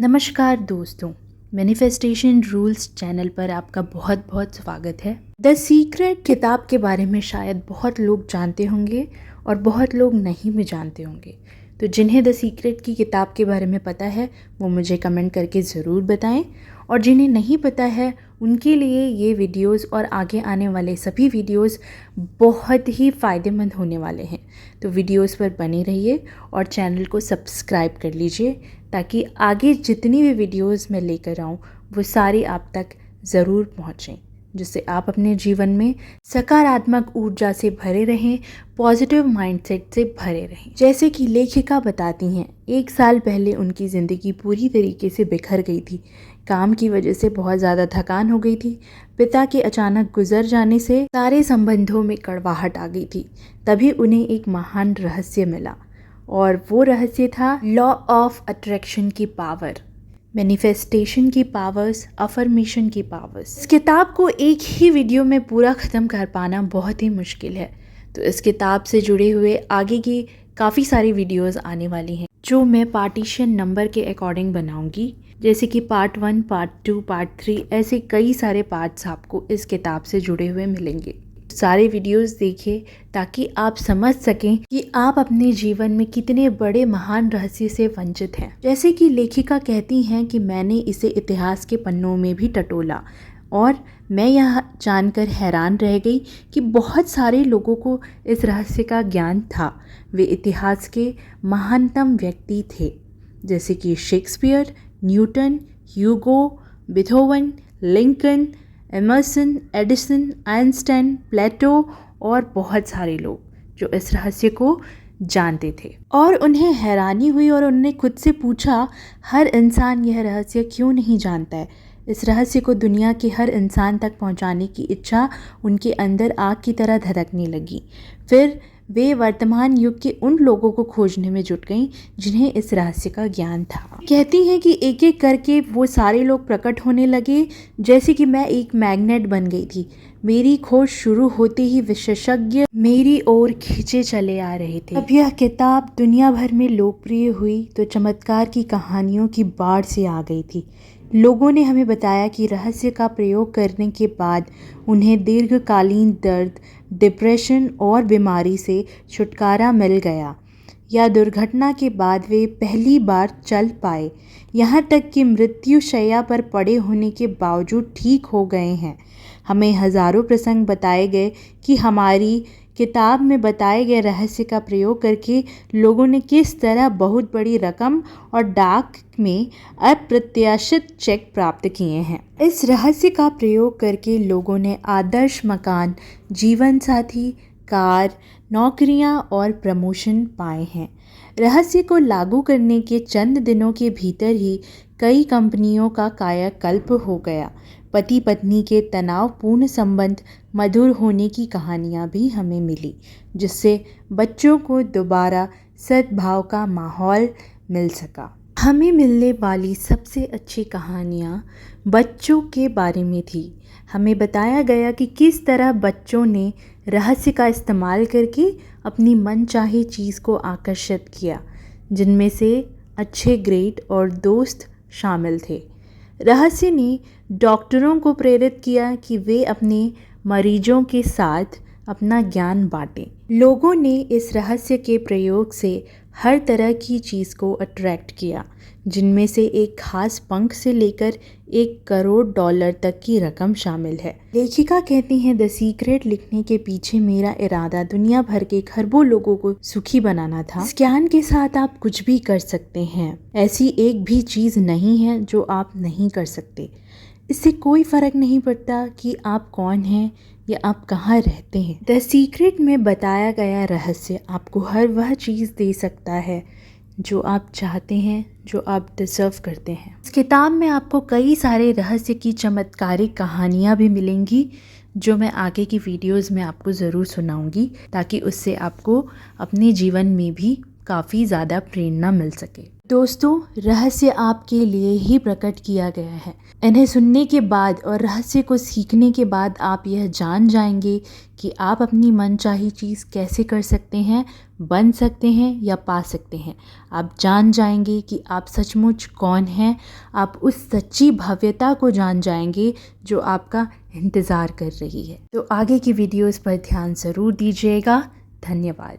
नमस्कार दोस्तों, manifestation rules channel पर आपका बहुत बहुत स्वागत है। द सीक्रेट किताब के बारे में शायद बहुत लोग जानते होंगे और बहुत लोग नहीं भी जानते होंगे। तो जिन्हें द सीक्रेट की किताब के बारे में पता है वो मुझे कमेंट करके ज़रूर बताएं, और जिन्हें नहीं पता है उनके लिए ये वीडियोस और आगे आने वाले सभी वीडियोस बहुत ही फ़ायदेमंद होने वाले हैं। तो वीडियोस पर बने रहिए और चैनल को सब्सक्राइब कर लीजिए ताकि आगे जितनी भी वीडियोस मैं लेकर आऊँ वो सारी आप तक ज़रूर पहुँचें, जिससे आप अपने जीवन में सकारात्मक ऊर्जा से भरे रहें, पॉजिटिव माइंडसेट से भरे रहें। जैसे कि लेखिका बताती हैं, 1 साल पहले उनकी ज़िंदगी पूरी तरीके से बिखर गई थी। काम की वजह से बहुत ज़्यादा थकान हो गई थी। पिता के अचानक गुजर जाने से सारे संबंधों में कड़वाहट आ गई थी। तभी उन्हें एक महान रहस्य मिला, और वो रहस्य था लॉ ऑफ अट्रैक्शन की पावर, मैनिफेस्टेशन की पावर्स, अफर्मेशन की पावर्स। इस किताब को एक ही वीडियो में पूरा ख़त्म कर पाना बहुत ही मुश्किल है। तो इस किताब से जुड़े हुए आगे की काफ़ी सारी वीडियोस आने वाली हैं जो मैं पार्टीशन नंबर के अकॉर्डिंग बनाऊंगी, जैसे कि पार्ट 1, पार्ट 2, पार्ट 3, ऐसे कई सारे पार्ट्स आपको इस किताब से जुड़े हुए मिलेंगे। सारे वीडियोस देखिए ताकि आप समझ सकें कि आप अपने जीवन में कितने बड़े महान रहस्य से वंचित हैं। जैसे कि लेखिका कहती हैं कि मैंने इसे इतिहास के पन्नों में भी टटोला और मैं यह जानकर हैरान रह गई कि बहुत सारे लोगों को इस रहस्य का ज्ञान था। वे इतिहास के महानतम व्यक्ति थे, जैसे कि Shakespeare, Newton, Hugo, Beethoven, Lincoln, Emerson, Edison, Einstein, Plato और बहुत सारे लोग जो इस रहस्य को जानते थे। और उन्हें हैरानी हुई और उन्होंने खुद से पूछा, हर इंसान यह रहस्य क्यों नहीं जानता है? इस रहस्य को दुनिया के हर इंसान तक पहुंचाने की इच्छा उनके अंदर आग की तरह धधकने लगी। फिर वे वर्तमान युग के उन लोगों को खोजने में जुट गईं जिन्हें इस रहस्य का ज्ञान था। कहती हैं कि एक एक करके वो सारे लोग प्रकट होने लगे, जैसे कि मैं एक मैग्नेट बन गई थी। मेरी खोज शुरू होते ही विशेषज्ञ मेरी ओर खींचे चले आ रहे थे। अब यह किताब दुनिया भर में लोकप्रिय हुई तो चमत्कार की कहानियों की बाढ़ से आ गई थी। लोगों ने हमें बताया कि रहस्य का प्रयोग करने के बाद उन्हें दीर्घकालीन दर्द, डिप्रेशन और बीमारी से छुटकारा मिल गया, या दुर्घटना के बाद वे पहली बार चल पाए। यहाँ तक कि मृत्युशैया पर पड़े होने के बावजूद ठीक हो गए हैं। हमें हज़ारों प्रसंग बताए गए कि हमारी किताब में बताए गए रहस्य का प्रयोग करके लोगों ने किस तरह बहुत बड़ी रकम और डाक में अप्रत्याशित चेक प्राप्त किए हैं। इस रहस्य का प्रयोग करके लोगों ने आदर्श मकान, जीवन साथी, कार, नौकरियां और प्रमोशन पाए हैं। रहस्य को लागू करने के चंद दिनों के भीतर ही कई कंपनियों का कायाकल्प हो गया। पति पत्नी के तनावपूर्ण संबंध मधुर होने की कहानियाँ भी हमें मिली, जिससे बच्चों को दोबारा सद्भाव का माहौल मिल सका। हमें मिलने वाली सबसे अच्छी कहानियाँ बच्चों के बारे में थी। हमें बताया गया कि किस तरह बच्चों ने रहस्य का इस्तेमाल करके अपनी मनचाही चीज़ को आकर्षित किया, जिनमें से अच्छे ग्रेड और दोस्त शामिल थे। रहस्य ने डॉक्टरों को प्रेरित किया कि वे अपने मरीजों के साथ अपना ज्ञान बांटें। लोगों ने इस रहस्य के प्रयोग से हर तरह की चीज़ को अट्रैक्ट किया, जिनमें से एक खास पंख से लेकर $1 करोड़ तक की रकम शामिल है। लेखिका कहती हैं, द सीक्रेट लिखने के पीछे मेरा इरादा दुनिया भर के खरबों लोगों को सुखी बनाना था। इस ज्ञान के साथ आप कुछ भी कर सकते हैं। ऐसी एक भी चीज़ नहीं है जो आप नहीं कर सकते। इससे कोई फ़र्क नहीं पड़ता कि आप कौन हैं या आप कहाँ रहते हैं। द सीक्रेट में बताया गया रहस्य आपको हर वह चीज़ दे सकता है जो आप चाहते हैं, जो आप डिज़र्व करते हैं। इस किताब में आपको कई सारे रहस्य की चमत्कारिक कहानियाँ भी मिलेंगी, जो मैं आगे की वीडियोस में आपको ज़रूर सुनाऊंगी, ताकि उससे आपको अपने जीवन में भी काफ़ी ज़्यादा प्रेरणा मिल सके। दोस्तों, रहस्य आपके लिए ही प्रकट किया गया है। इन्हें सुनने के बाद और रहस्य को सीखने के बाद आप यह जान जाएंगे कि आप अपनी मनचाही चीज़ कैसे कर सकते हैं, बन सकते हैं या पा सकते हैं। आप जान जाएंगे कि आप सचमुच कौन हैं, आप उस सच्ची भव्यता को जान जाएंगे जो आपका इंतज़ार कर रही है। तो आगे की वीडियोस पर ध्यान ज़रूर दीजिएगा। धन्यवाद।